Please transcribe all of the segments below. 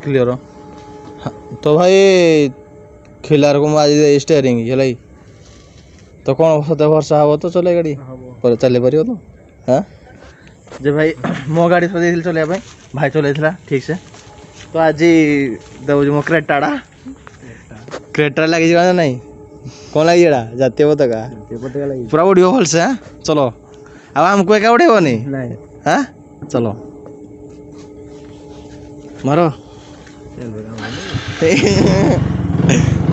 Clear तो भाई खिलार को आज स्टेयरिंग है तो कौन सदा भरसा हम तो चले गाड़ी पर चले पार तो हाँ जे भाई मो गाड़ी सजे चल भाई चल ठीक से तो आज दे मो क्रेटा लगी ना नहीं कौन लगी एड़ा जातीय पताका पूरा उड़ो भल से चलो अब हमको एक उड़ेबनी हाँ चलो मारो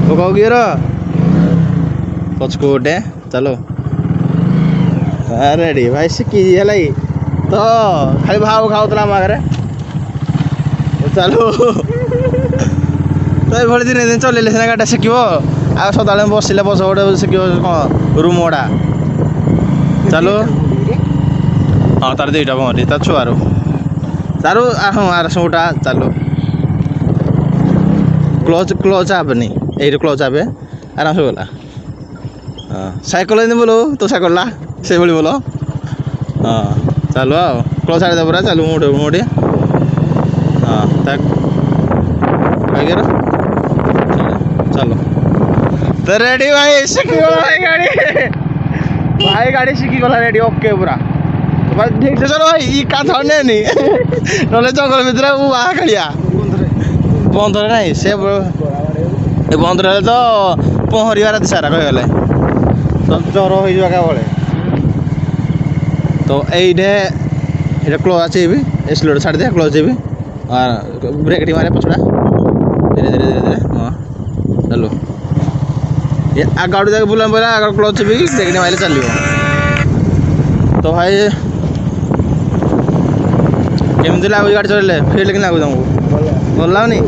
पकाओ गियर पचको उठे चलो रेडी भाई शिखी है तो खाली भाव खाऊला आगे चलो तो ये दिन दिन चल सीना गाड़ी शिखो आ सदा बसले बस गोटे शिख कौन रूम गुड़ा चलो हाँ तार दुईटा पहरी तार छुआर तारू हाँ आर सबटा चलो क्लोज आपनी ये क्लोज आपे आराम से बोला हाँ साइकेल बोलो तो साइकेल से भाई बोलो हाँ चलो आओ क्लोज आड़े पूरा चलो मुड़े मुड़े हाँ तक चलो तो रेडी भाई शिखी भाई गाड़ी शिखी गला रेडी ओके पूरा तो भाई ठीक से चलो भाई ये का थोड़े नहीं नले जंगल भीतर वो बाहा खड़िया बंद ना से बंद रहे तो पहरबार रात सारा कहगले तो ज्वर हो जाए बड़े तो ये क्लोज अच्छे भी स्लोड छाड़ दे क्लोज भी और ब्रेक टी मारे पछड़ा धीरे धीरे धीरे धीरे हाँ चलो ये आग जाके बुला बोला आग क्लोज भी ब्रेक टी मारे चलो तो भाई केमती लगुच गाड़ी चल फिल कि लगुच तुमको भल लगनी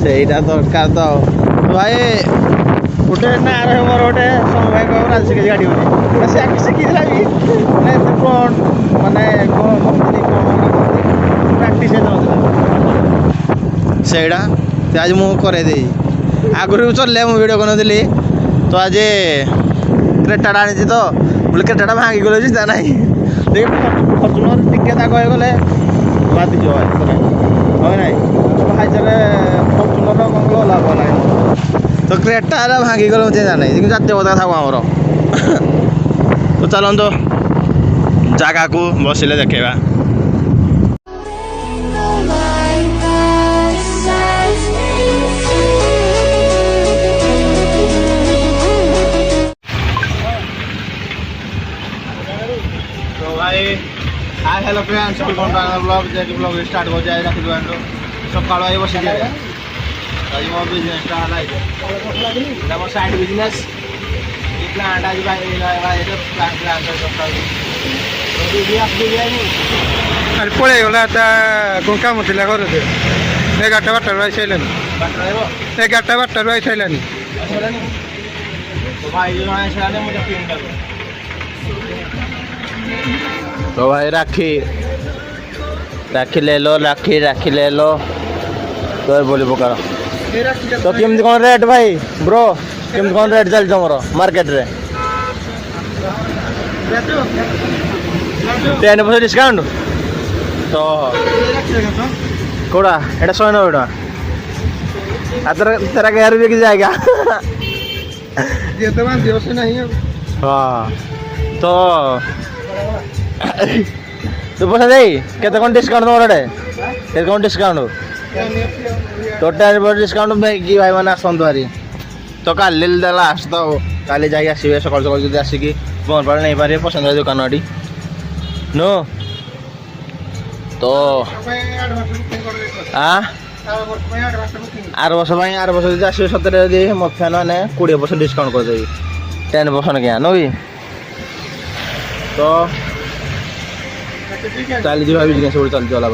से दरकार तो भाई गोटे ना मोर गोटे समय भाई कह आज शिखी गाड़ी होनी से आगे शिखी मानने प्राक्ट से आज मुझे आगुरी चल भिड कर तो आज क्रेटा आनी तो बोले क्रेटा भांगी गले ना फर्चुनर टिके गले बाधिज है ना भाई फर्चुनर कौन लाभ ना तो क्रेटा भांगी गले मुझे जाना जातीय पता था आमर तो चलते जगह को बसिले देखा hi hello friends welcome to another blog जे ब्लॉग स्टार्ट हो जाए राखी दुकान सकाल आई बस आज मो बिजनेस है मो साइड बिजनेस प्लांट आज भाई प्लांट अरे पड़े गला कौन काम थी घर से 11टा 12टा रही सारे 11टा 12टा रही सारे तो भाई राखी राखी ले लो राखी राखी ले लो तो बोली पकार तो केमती कौन रेट भाई ब्रो केमती कौन रेट चलती तुम मार्केट रे 10% डिस्काउंट तो कौड़ा एटा 190 टका तेरा क्या रुपये की जाएगा हाँ तो तो पैसा दे केते कौन डिस्काउंट तुम केते कौन डिस्काउंट तो 10% डिस्काउंट कि भाई मैंने आसतु हारी तो काली लास्ट तो काली जाए आसवे सकाल सकाल जो आसिकी बनपाड़ नहीं पारे पसंद दुकान आड़ी नो तो आर वर्ष आसवे सतरे मत फैन मैंने 20% डिस्काउंट करदेवी 10% क्या नो भी तो चली बिजनेस चलती चला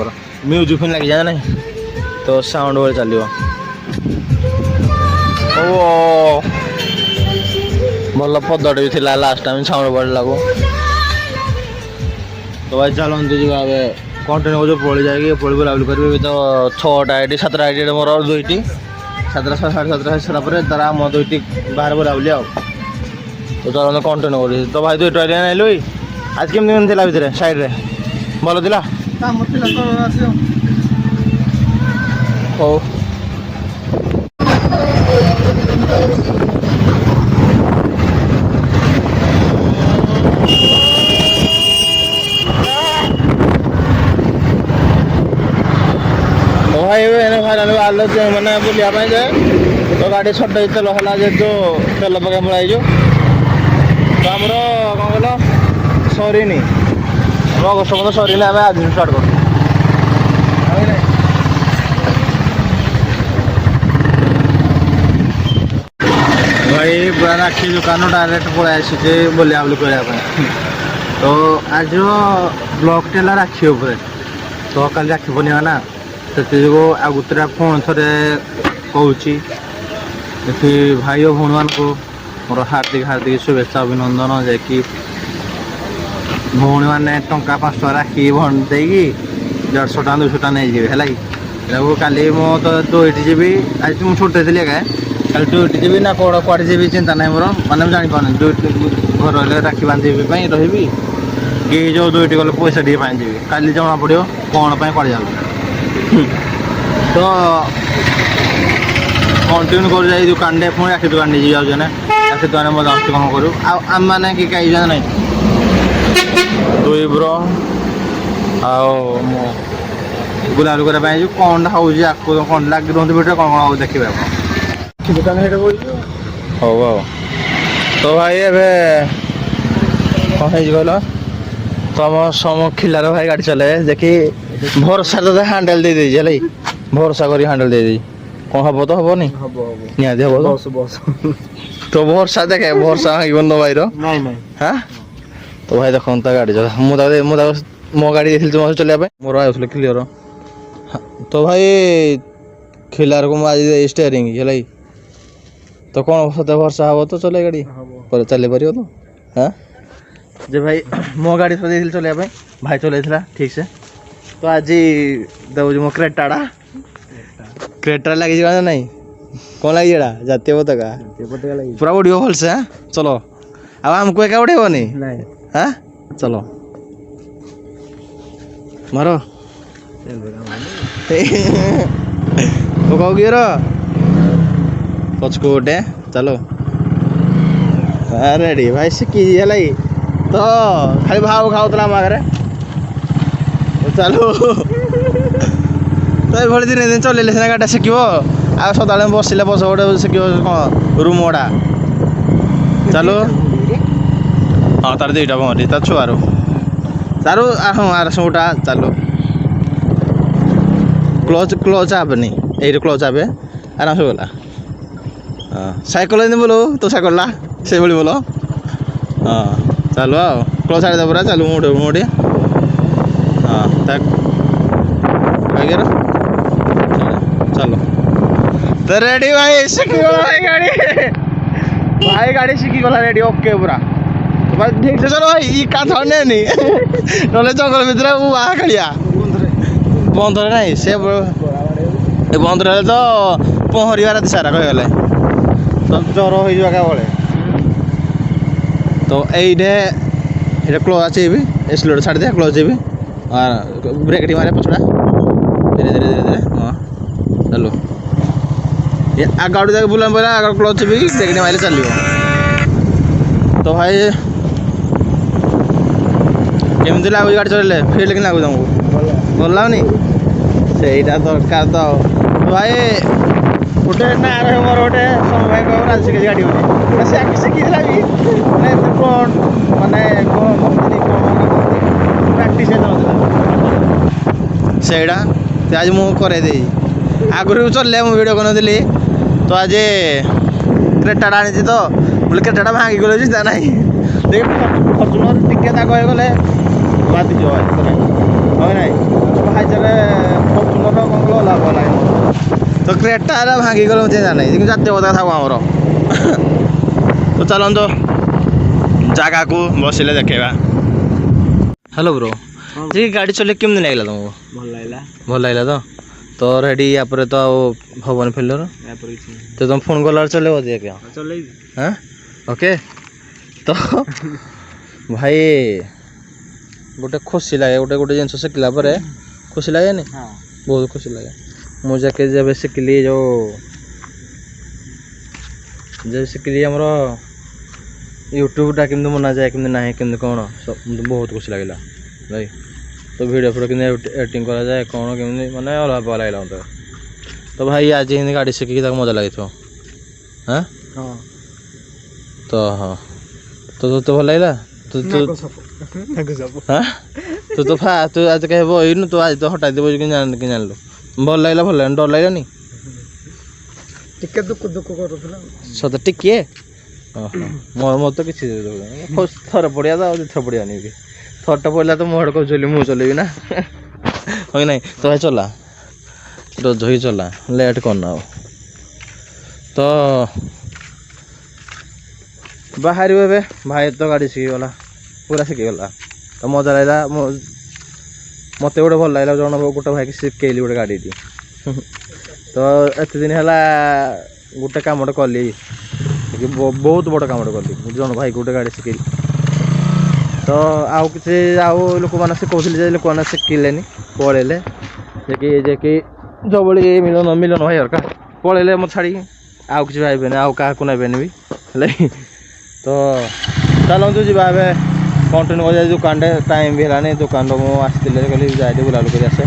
म्यूजिक फिल्म लगी जाए ना तो साउंड चलो ଓ ଭଲ ପଦଟେ ବି ଥିଲା ଲାଷ୍ଟ ଟାଇମ୍ ଛାଉଁରେ ପଡ଼ିଲାକୁ। ତ ଭାଇ ଚାଲନ୍ତୁ ଯିବା ଏବେ କଣ୍ଟିନ୍ୟୁ କରୁଛୁ ପଳେଇ ଯାଇକି ପଳେଇ ବୁଲାବୁଲି କରିବି। ଏବେ ତ 6ଟା ଏଠି 7ଟା ଏଠି ମୋର 2ଟି 7ଟା 7:30 ସାରିଲା ପରେ ତାର ଆମ 2ଟି ବାହାରେ ବୁଲାବୁଲି ଆଉ। ତ ଚାଲନ୍ତୁ କଣ୍ଟିନ୍ୟୁ କରୁଛି। ତ ଭାଇ 2 ଟଙ୍କା ଆଣିଲୁ ଆଜି କେମିତି ଥିଲା ଭିତରେ ସାଇଡ଼୍ରେ ଭଲ ଥିଲା? କାମ ଥିଲା ତ ଆସିବ। ହଉ ଭାଇ ମାନେ ବୁଲିବା ପାଇଁ ଯେ ତ ଗାଡ଼ି ଛୋଟ ତେଲ ହେଲା ଯେହେତୁ ତେଲ ପକାଇ ପଳାଇଛୁ। ତ ଆମର କ'ଣ କହିଲ ସରିନି ଆମ ଅଗଷ୍ଟ ପର୍ଯ୍ୟନ୍ତ ସରିନି, ଆମେ ଆଜି ଷ୍ଟାର୍ଟ କରୁଛୁ। ଭାଇ ପୁରା ରାକ୍ଷୀ ଦୋକାନ ଡାଇରେକ୍ଟ ପଳାଇ ଆସିଛେ ବୁଲାବୁଲି କରିବା ପାଇଁ। ତ ଆଜିର ବ୍ଲଗ୍ଟି ହେଲା ରାକ୍ଷୀ ଉପରେ। ତ କାଲି ରାକ୍ଷୀ ପୂର୍ଣ୍ଣିମା ନା, ସେଥି ଯୋଗୁଁ ଆଗତୁରା ପୁଣି ଥରେ କହୁଛି ଏଠି ଭାଇ ଓ ଭଉଣୀମାନଙ୍କୁ ମୋର ହାର୍ଦ୍ଦିକ ଶୁଭେଚ୍ଛା ଅଭିନନ୍ଦନ। ଯାଇକି ଭଉଣୀମାନେ ଟଙ୍କା 5 ଟଙ୍କା ରାକ୍ଷୀ ଦେଇକି 150 ଟଙ୍କା 200 ଟଙ୍କା ନେଇଯିବେ ହେଲା କି। ତାକୁ କାଲି ମୁଁ ତ ଦୁଇଟି ଯିବି, ଆଜି ମୁଁ ଛୋଟ ଥିଲି ଏକା, କାଲି ଦୁଇଟି ଯିବି ନା କୁଆଡ଼େ ଯିବି ଚିନ୍ତା ନାହିଁ ମୋର, ମାନେ ମୁଁ ଜାଣିପାରୁନି ଦୁଇଟି ଘର ହେଲେ ରାକ୍ଷୀ ବାନ୍ଧିବା ପାଇଁ ରହିବି କି ଯେଉଁ ଦୁଇଟି ଗଲେ ପଇସା ଟିକେ ପାଇଁ ଯିବି। କାଲି ଜଣା ପଡ଼ିବ କ'ଣ ପାଇଁ କୁଆଡ଼େ ଯାଉଛି। ତ କଣ୍ଟିନ୍ୟୁ କରୁ ଯାଇ ଦୋକାନଟେ ପୁଣି ରାକ୍ଷୀ ଦୋକାନ ନେଇକି ଯାଉଛେ ନା, ରାକ୍ଷୀ ଦୋକାନରେ ମଜାମସ୍ତି କ'ଣ କରୁ। ଆଉ ଆମମାନେ କି ଖାଇଯାନ୍ତି ନାହିଁ 2 ବ୍ରୋ ଆଉ ମୁଁ ବୁଲାବୁଲି କରିବା ପାଇଁ କ'ଣଟା ହେଉଛି ଆକୁ କ'ଣ ଲାଗି ରୁହନ୍ତି ଭିତରେ କ'ଣ ହେଉଛି ଦେଖିବେ ଆପଣ। ଦୋକାନ ସେଇଟା ବସିଛୁ। ହଉ ଆଉ ତ ଭାଇ ଏବେ କ'ଣ ହେଇଛି କହିଲ, ତମ ଖିଲାର ଭାଇ ଗାଡ଼ି ଚଲାଏ ଦେଖି ଭରସା ତ ହ୍ୟାଣ୍ଡେଲ ଦେଇଦେଇଛି ହେଲା, ଭରସା କରି ହ୍ୟାଣ୍ଡେଲ ଦେଇଦେଇଛି। କ'ଣ ହବ ତ ହବନି, ହବ ନିହାତି ହବ ବସ ତ ଭରସା ଦେଖେ ଭରସା ଭାଙ୍ଗିବନି ତ ଭାଇର। ନାଇଁ ହାଁ ତ ଭାଇ ଦେଖନ୍ତୁ ତା ଗାଡ଼ି ଚଲା, ମୁଁ ତାକୁ ମୋ ଗାଡ଼ି ଦେଇଥିଲି ତୁମ ଚଲେଇବା ପାଇଁ, ମୋର ଆଉଥିଲେ କ୍ଲିୟର। ତ ଭାଇ ଖିଲାରକୁ ମୁଁ ଆଜି ଦେଇ ଷ୍ଟେରିଂ ହେଲା, ତ କ'ଣ ସତେ ଭରସା ହବ ତ ଚଲେଇ ଗାଡ଼ି ଚାଲି ପାରିବ ତ? ହାଁ ଯେ ଭାଇ ମୋ ଗାଡ଼ି ଥରେ ଦେଇଥିଲି ଚଲେଇବା ପାଇଁ, ଭାଇ ଚଲେଇଥିଲା ଠିକ୍ ସେ। ତ ଆଜି ଦେଉଛି ମୋ କ୍ରେଟାରେ ଲାଗିଯିବ ନା ନାଇଁ, କ'ଣ ଲାଗିଛି ଏଇଟା ଜାତୀୟ ପତାକା ପୁରା ଉଡ଼ିବ ଭଲସେ। ହାଁ ଚଲ, ଆଉ ଆମକୁ ଏକା ଉଡ଼େଇବନି ହାଁ ଚଲ ମାର ପକାଉ ଗିଅର ପଛକୁ ଗୋଟେ ଚାଲ ରେଡ଼ି ଭାଇ ଶିଖିଛି ହେଲା କି। ତ ଖାଲି ଭାଉ ଖାଉଥିଲା ଆମ ଆଗରେ ଚାଲୁ। ତ ଏଇଭଳି ଦିନେ ଦିନ ଚଲେଇଲେ ସିନା ଗାଡ଼ିଟା ଶିଖିବ, ଆଉ ସଦାବେଳେ ବସିଲେ ବସ ଗୋଟେ ଶିଖିବ କ'ଣ ରୁମ୍ ଗୁଡ଼ା। ଚାଲୁ ହଁ ତାର 2ଟା ଭଉଣୀ ତା ଛୁଆରୁ ତାରୁ ହଁ ଆର ସବୁଟା ଚାଲୁ। କ୍ଲଚ୍ ଆବେନି, এইটা ক্লচ আবে আরামসে বলা। ହଁ ସାଇକେଲ ଏମିତି ବୋଲ ତୋ ସାଇକେଲଟା ସେଇଭଳି ବୋଲ। ହଁ ଚାଲୁ ଆଉ କ୍ଲଚ୍ ଛାଡ଼ିଦେବ ପୁରା ଚାଲୁ ମୋଟେ ହଁ ତା ଆଜ୍ଞା ଚାଲ ତ ରେଡ଼ି ଭାଇ ଶିଖିଗଲା ଭାଇ ଗାଡ଼ି ଶିଖିଗଲା ରେଡ଼ି ଓକେ ପୁରା ଭାଇ ଠିକ୍ ସେ ଚଲ ଭାଇ ଇ କାଠ ନେନି ନହେଲେ ଜଙ୍ଗଲ ଭିତରେ ବାହା ଖେଳିଆ ବନ୍ଧରେ ନାହିଁ ସେ ଏ ବନ୍ଧରେ ହେଲେ ତ ପହଁରିବା ରାତି ସାରା କହିଗଲେ ତ ଜ୍ୱର ହେଇଯିବ ଏକା ବଳେ। ତ ଏଇଟା କ୍ଲୋଜ୍ ଅଛି ବି ଏକ୍ସିଲେଟର ଛାଡ଼ିଦେ କ୍ଲୋଜ୍ ବି ବ୍ରେକ୍ ଟିକେ ମାରେ ପଛଟା ଧୀରେ ଧୀରେ ଧୀରେ ଧୀରେ ହଁ ଚାଲୁ ଏ ଆଗ ଆଡ଼ୁ ଯାଇକି ବୁଲାମ ପଡ଼ିଲା ଆଗ କ୍ଲୋଜ୍ ବି ବ୍ରେକ୍ ଟିକେ ମାରିଲେ ଚାଲିବ। ତ ଭାଇ କେମିତି ଲାଗୁଛି ଗାଡ଼ି ଚଲେଇଲେ ଫିଲ୍ କେମିତି ଲାଗୁଛି ତମକୁ? ଭଲ ଲାଗୁନି? ସେଇଟା ଦରକାର ତ ଭାଇ ଗୋଟେ ନାଁ ରହେ ମୋର ଗୋଟେ ସମ ଭାଇ କହିବ ରାଜ ଶିଖେଇ ଗାଡ଼ି ହେଉଛି ସେ ଆଗ ଶିଖିଥିଲା ବି ମାନେ ଏତେ ମାନେ ପ୍ରାକ୍ଟିସ୍ ହେଇଯାଉଥିଲା ସେଇଟା ସେ ଆଜି ମୁଁ କରେଇ ଦେଇ ଆଗରୁ ଚଲିଲେ ମୁଁ ଭିଡ଼ିଓ କରିନଥିଲି ତ ଆଜି କ୍ରେଟାଟା ଆଣିଛି ତ ବୋଲେ କ୍ରେଟାଟା ଭାଙ୍ଗି ଗଲେ ଚିନ୍ତା ନାହିଁ ଦେଖି ଫର୍ଚୁନର ଟିକେ ତାକୁ ହେଇଗଲେ ବାଧିଯିବ ଭାଇ ହଁ ନାହିଁ ଭାଇଚାରେ ଫର୍ଚୁନର କ'ଣ ଲାଭ ନାହିଁ। ତ କ୍ରେଟା ହେଲା ଭାଙ୍ଗିଗଲେ ମୁଁ ଚିନ୍ତା ନାହିଁ କିନ୍ତୁ ଜାତୀୟ ପତାକା ଥାଉ ଆମର ତ ଚାଲନ୍ତୁ ଜାଗାକୁ ବସିଲେ ଦେଖେଇବା। ହ୍ୟାଲୋ ବ୍ରୋ ଯେ ଗାଡ଼ି ଚଲେଇ କେମିତି ଲାଗିଲା ତୁମକୁ? ଭଲ ଲାଗିଲା ତ ରେଡ଼ି ୟାପରେ ତ ଆଉ ହବନି ଫେଲର ତ ତୁମେ ଫୋନ୍ କଲାବେଳେ ଚଲେଇବ ଯେ ଆଜ୍ଞା ହଁ ଓକେ ତ ଭାଇ ଗୋଟେ ଖୁସି ଲାଗେ ଗୋଟେ ଜିନିଷ ଶିଖିଲା ପରେ ଖୁସି ଲାଗେନି ବହୁତ ଖୁସି ଲାଗେ। ମୁଁ ଯାକେ ଯେବେ ଶିଖିଲି ଶିଖିଲି ଆମର ୟୁଟ୍ୟୁବଟା କେମିତି ବନାଯାଏ କେମିତି ନାହିଁ କେମିତି କ'ଣ ବହୁତ ଖୁସି ଲାଗିଲା ଭାଇ। ତ ଭିଡ଼ିଓ କେମିତି ଏଡ଼ିଟିଂ କରାଯାଏ କ'ଣ କେମିତି ମାନେ ଅଲଗା ଲାଗିଲା ମୋତେ। ତ ଭାଇ ଆଜି ଏମିତି ଗାଡ଼ି ଶିଖିକି ତାକୁ ମଜା ଲାଗିଥିବ ହଁ ତ ହଁ ତୋତେ ଭଲ ଲାଗିଲା ତୁ ଆଜି କେବେ ବହିନୁ ତୁ ଆଜି ତ ହଠାତ୍ ବହି କି ଜାଣିଲୁ ଭଲ ଲାଗିଲା ଡର ଲାଗିଲାନି ଟିକେ ଦୁଃଖ କରୁଥିଲା ସତ ଟିକିଏ ମୋର ତ କିଛି ଥରେ ପଡ଼ିଆ ତ ଆଉ ଥର ପଡ଼ିଆନି ବି ଥରଟା ପଡ଼ିଲା ତ ମୁଁ ଆଡ଼େ କହୁଥିଲି ମୁଁ ଚଲେଇବି ନା ହଁ ନାଇଁ ତ ଭାଇ ଚଲା ରଜ ହିଁ ଚଲା ଲେଟ୍ କରନା ଆଉ ତ ବାହାରିବ ଏବେ ଭାଇ ତ ଗାଡ଼ି ଶିଖିଗଲା ପୁରା ଶିଖିଗଲା ତ ମଜା ଲାଗିଲା ମୋତେ ଗୋଟେ ଭଲ ଲାଗିଲା ଜଣ ଗୋଟେ ଭାଇକି ଶିଖେଇଲି ଗୋଟେ ଗାଡ଼ିଟି ତ ଏତେ ଦିନ ହେଲା ଗୋଟେ କାମଟେ କଲି ବହୁତ ବଡ଼ କାମଟେ କଲି ଜଣ ଭାଇକି ଗୋଟେ ଗାଡ଼ି ଶିଖେଇଲି ତ ଆଉ କିଛି ଆଉ ଲୋକମାନେ ଶିଖଉଥିଲେ ଯେ ଲୋକମାନେ ଶିଖିଲେନି ପଳେଇଲେ ଯେ କି ଯେଉଁଭଳି ମିଳନ ଭାଇ ହରକା ପଳେଇଲେ ମୋତେ ଛାଡ଼ିକି ଆଉ କିଛି ଭାଇବେନି ଆଉ କାହାକୁ ନେବେନି ବି ହେଲେ ତ ଚାଲନ୍ତୁ ଯିବା ଏବେ କଣ୍ଟିନ୍ୟୁ କରିବା ଦୋକାନଟେ ଟାଇମ୍ ବି ହେଲାନି ଦୋକାନରୁ ମୁଁ ଆସିଥିଲି କହିଲି ଯାଇ ଟିକେ ବୁଲାବୁଲି କରି ଆସେ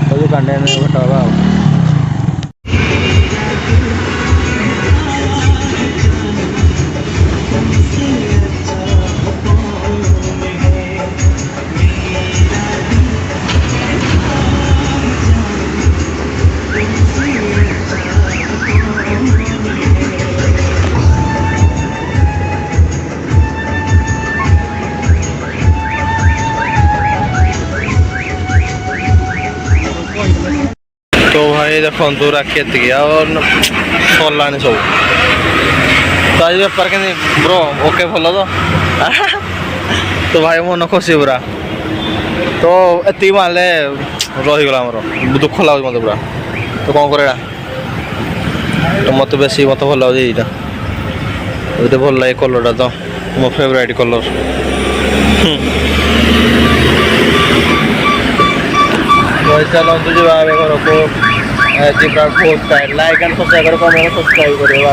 ତ ଦୋକାନଟେ ଭେଟ ହେବା ଆଉ। तो भाई ଦେଖନ୍ତୁ ରାକ୍ଷୀ ଏତିକି ଆଉ ସରିଲାଣି ସବୁ ତ ଆଜି ବେପାର କେମିତି ବ୍ରୋ ଓକେ ଭଲ ତ ଭାଇ ମନ ଖୁସି ପୁରା ତ ଏତିକି ମାରିଲେ ରହିଗଲା ଆମର ଦୁଃଖ ଲାଗୁଛି ମୋତେ ପୁରା ତ କ'ଣ କରିବା ତ ମୋତେ ଭଲ ଲାଗୁଛି ଏଇଟା ଏଇଟା ଭଲ ଲାଗେ କଲର୍ଟା ତ ମୋ ଫେଭରାଇଟ୍ କଲର୍ ଚାଲନ୍ତୁ ଯିବା ଏବେ ଘରକୁ ଯିବା ବହୁତ time like and subscribe comment subscribe କରିବା